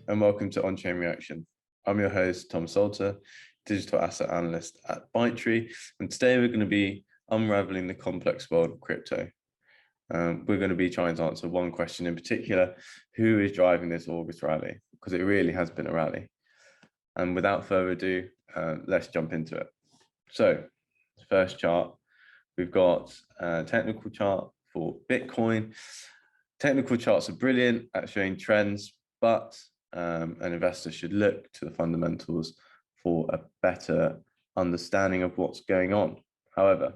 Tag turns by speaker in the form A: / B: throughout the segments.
A: and welcome to Onchain Reaction. I'm your host, Tom Salter, digital asset analyst at ByteTree, and today we're going to be unraveling the complex world of crypto. We're going to be trying to answer one question in particular: who is driving this August rally? Because it really has been a rally. And without further ado, let's jump into it. So, first chart, we've got a technical chart for Bitcoin. Technical charts are brilliant at showing trends, but an investor should look to the fundamentals for a better understanding of what's going on. However,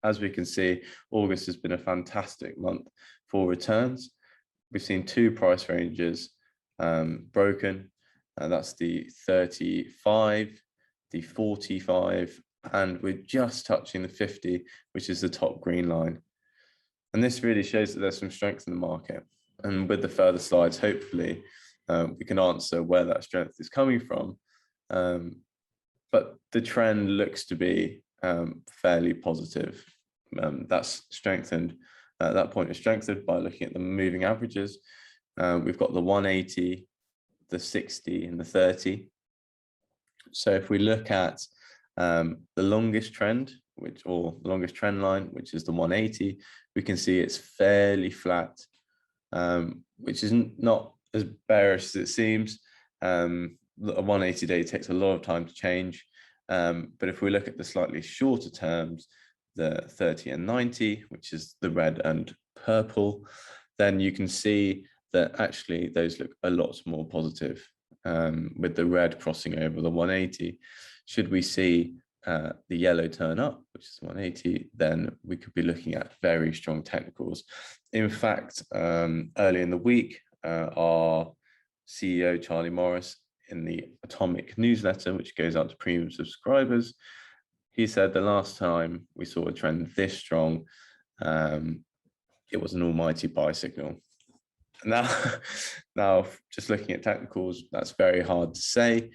A: as we can see, August has been a fantastic month for returns. We've seen two price ranges broken, and that's the 35, the 45, and we're just touching the 50, which is the top green line. And this really shows that there's some strength in the market. And with the further slides, hopefully, we can answer where that strength is coming from. But the trend looks to be fairly positive. That's strengthened. That point is strengthened by looking at the moving averages. We've got the 180, the 60, and the 30. So if we look at the longest trend, or the longest trend line, which is the 180, we can see it's fairly flat, which is not as bearish as it seems. A 180 day takes a lot of time to change. But if we look at the slightly shorter terms, the 30 and 90, which is the red and purple, then you can see that actually those look a lot more positive, with the red crossing over the 180. Should we see the yellow turn up, which is 180, then we could be looking at very strong technicals. In fact, early in the week, our CEO, Charlie Morris, in the Atomic newsletter, which goes out to premium subscribers, he said the last time we saw a trend this strong, it was an almighty buy signal. Now, just looking at technicals, that's very hard to say,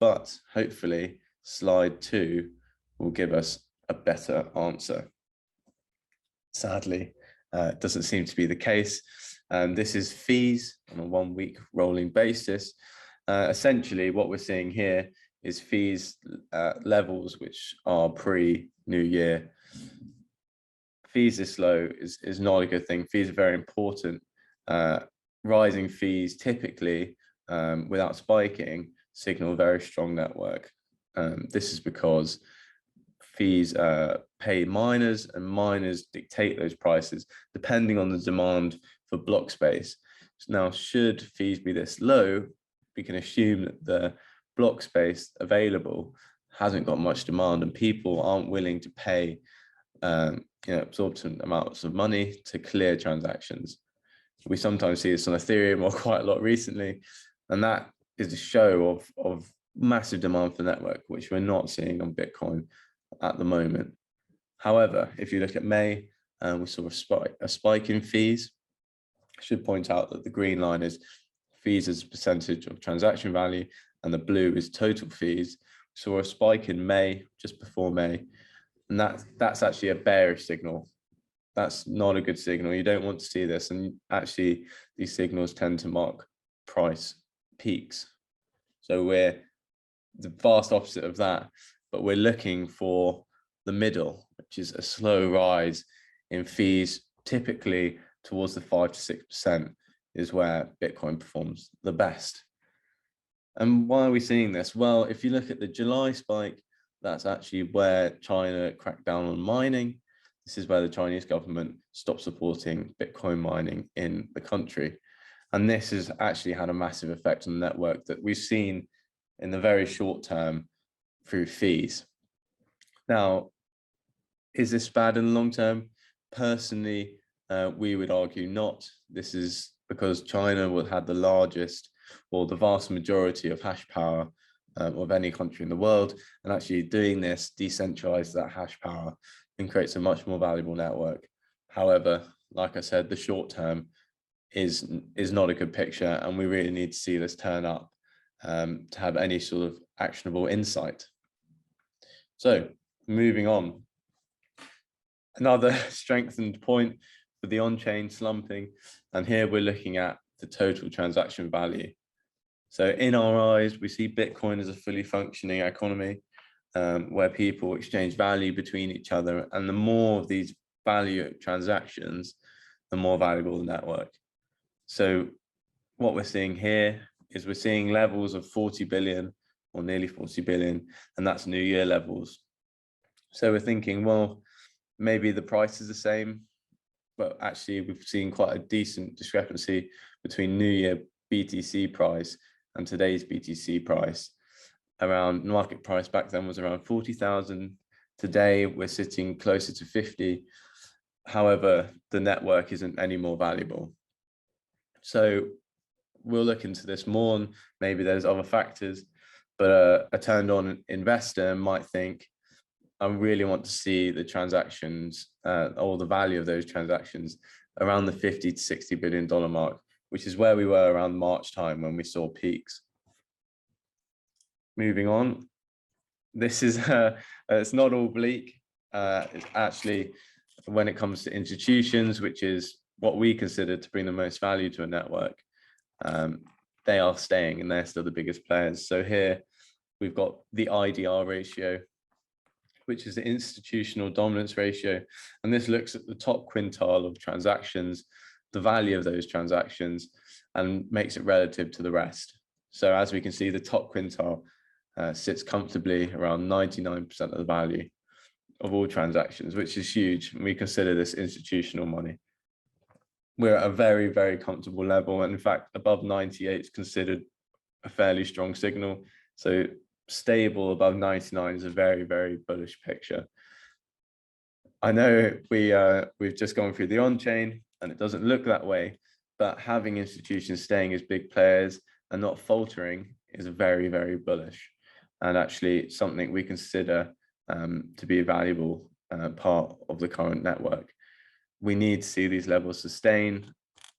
A: but hopefully slide 2 will give us a better answer. Sadly, it doesn't seem to be the case. This is fees on a 1 week rolling basis. Essentially, what we're seeing here is fees levels which are pre-New Year. Fees this low is not a good thing. Fees are very important. Rising fees typically, without spiking, signal a very strong network. This is because fees pay miners, and miners dictate those prices depending on the demand for block space. Now, should fees be this low, we can assume that the block space available hasn't got much demand, and people aren't willing to pay absorbent amounts of money to clear transactions. We sometimes see this on Ethereum, or quite a lot recently, and that is a show of massive demand for network, which we're not seeing on Bitcoin at the moment. However, if you look at May, we saw a spike in fees. I should point out that the green line is fees as a percentage of transaction value, and the blue is total fees. We saw a spike in May, just before May, and that's actually a bearish signal. That's not a good signal. You don't want to see this, and actually these signals tend to mark price peaks. So we're the vast opposite of that, but we're looking for the middle, which is a slow rise in fees, typically towards the 5 to 6% is where Bitcoin performs the best. And why are we seeing this? Well, if you look at the July spike, that's actually where China cracked down on mining. This is where the Chinese government stopped supporting Bitcoin mining in the country. And this has actually had a massive effect on the network that we've seen in the very short term through fees. Now, is this bad in the long term? Personally, we would argue not. This is because China will have the largest, or the vast majority of hash power of any country in the world, and actually doing this decentralizes that hash power and creates a much more valuable network. However, like I said, the short term is not a good picture, and we really need to see this turn up to have any sort of actionable insight. So moving on, another strengthened point for the on-chain slumping, and here we're looking at the total transaction value. So in our eyes, we see Bitcoin as a fully functioning economy where people exchange value between each other. And the more of these value transactions, the more valuable the network. So what we're seeing here is we're seeing levels of 40 billion or nearly 40 billion, and that's New Year levels. So we're thinking, well, maybe the price is the same, but actually we've seen quite a decent discrepancy between New Year BTC price and today's BTC price. Around market price back then was around 40,000. Today we're sitting closer to 50. However, the network isn't any more valuable. So we'll look into this more, and maybe there's other factors, but a turned on investor might think, I really want to see the transactions or the value of those transactions around the $50 to $60 billion mark, which is where we were around March time when we saw peaks. Moving on, this is it's not all bleak. It's actually, when it comes to institutions, which is what we consider to bring the most value to a network, they are staying and they're still the biggest players. So here we've got the IDR ratio, which is the institutional dominance ratio. And this looks at the top quintile of transactions, the value of those transactions, and makes it relative to the rest. So as we can see, the top quintile sits comfortably around 99% of the value of all transactions, which is huge. And we consider this institutional money. We're at a very, very comfortable level. And in fact, above 98 is considered a fairly strong signal. So stable above 99 is a very, very bullish picture. I know we've just gone through the on-chain and it doesn't look that way, but having institutions staying as big players and not faltering is very, very bullish, and actually something we consider to be a valuable part of the current network. We need to see these levels sustain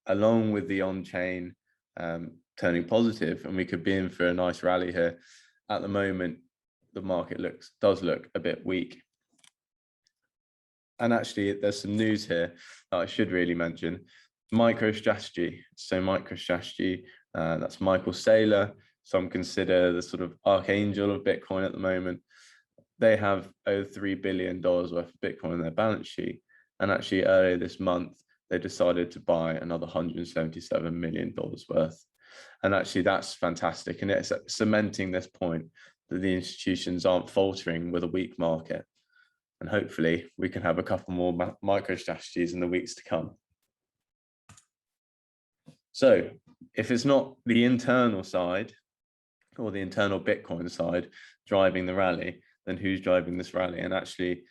A: along with the on-chain turning positive, and we could be in for a nice rally here. At the moment, the market does look a bit weak. And actually, there's some news here that I should really mention. MicroStrategy. So MicroStrategy, that's Michael Saylor. Some consider the sort of archangel of Bitcoin at the moment. They have over $3 billion worth of Bitcoin on their balance sheet. And actually earlier this month, they decided to buy another $177 million worth. And actually that's fantastic. And it's cementing this point that the institutions aren't faltering with a weak market. And hopefully we can have a couple more MicroStrategies in the weeks to come. So if it's not the internal side or the internal Bitcoin side driving the rally, then who's driving this rally? And actually,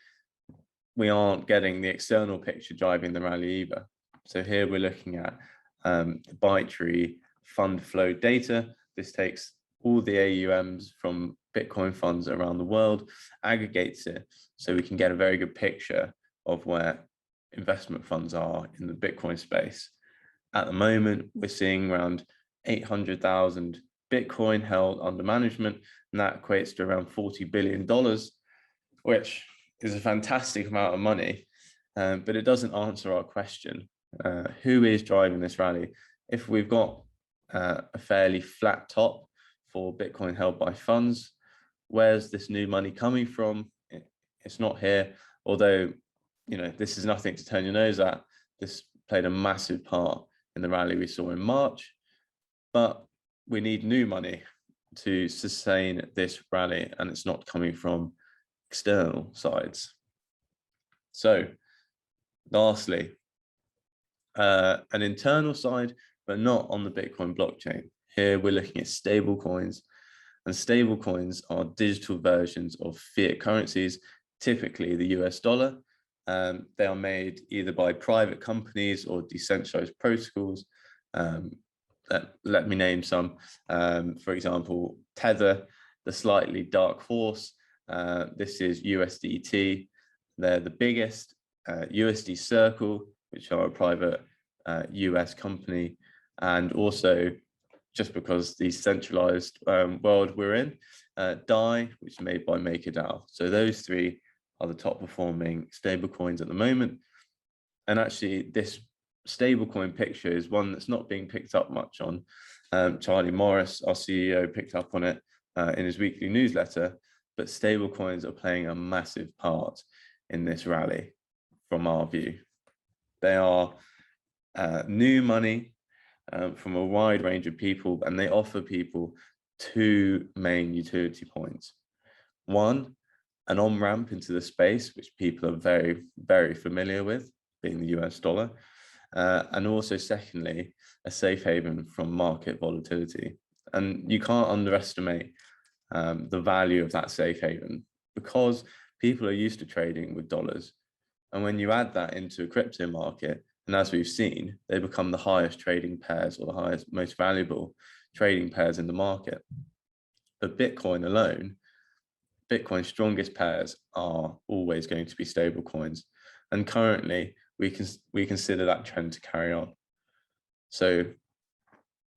A: we aren't getting the external picture driving the rally either. So here we're looking at ByteTree fund flow data. This takes all the AUMs from Bitcoin funds around the world, aggregates it, so we can get a very good picture of where investment funds are in the Bitcoin space. At the moment, we're seeing around 800,000 Bitcoin held under management, and that equates to around $40 billion, which is a fantastic amount of money, but it doesn't answer our question. Who is driving this rally? If we've got a fairly flat top for Bitcoin held by funds, where's this new money coming from? It's not here, although, you know, this is nothing to turn your nose at. This played a massive part in the rally we saw in March, but we need new money to sustain this rally, and it's not coming from external sides. So lastly, an internal side, but not on the Bitcoin blockchain. Here we're looking at stable coins, and stable coins are digital versions of fiat currencies, typically the US dollar. They are made either by private companies or decentralized protocols. Let me name some. For example, Tether, the slightly dark horse. This is USDT. They're the biggest. USD Circle, which are a private US company, and also, just because the centralized world we're in, DAI, which is made by MakerDAO. So those three are the top performing stablecoins at the moment. And actually, this stablecoin picture is one that's not being picked up much on. Charlie Morris, our CEO, picked up on it in his weekly newsletter, but stablecoins are playing a massive part in this rally from our view. They are new money from a wide range of people, and they offer people two main utility points. One, an on-ramp into the space, which people are very, very familiar with, being the US dollar. And also, secondly, a safe haven from market volatility. And you can't underestimate the value of that safe haven, because people are used to trading with dollars. And when you add that into a crypto market, and as we've seen, they become the highest trading pairs, or the highest, most valuable trading pairs in the market. But Bitcoin alone, Bitcoin's strongest pairs are always going to be stable coins. And currently, we consider that trend to carry on. So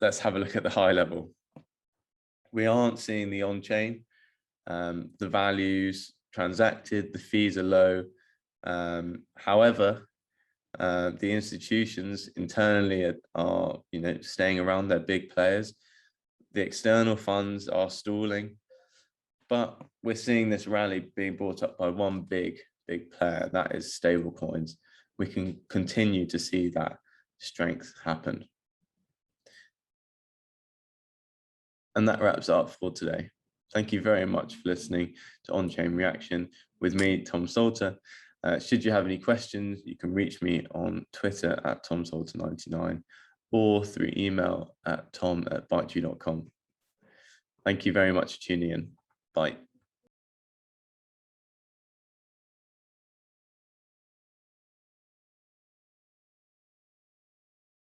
A: let's have a look at the high level. We aren't seeing the on-chain, the values transacted, the fees are low. However, the institutions internally are staying around their big players. The external funds are stalling, but we're seeing this rally being brought up by one big player, that is stable coins. We can continue to see that strength happen. And that wraps up for today. Thank you very much for listening to On-Chain Reaction with me, Tom Salter. Should you have any questions, you can reach me on Twitter at TomSalter99 or through email at tom@bytetree.com. Thank you very much for tuning in. Bye.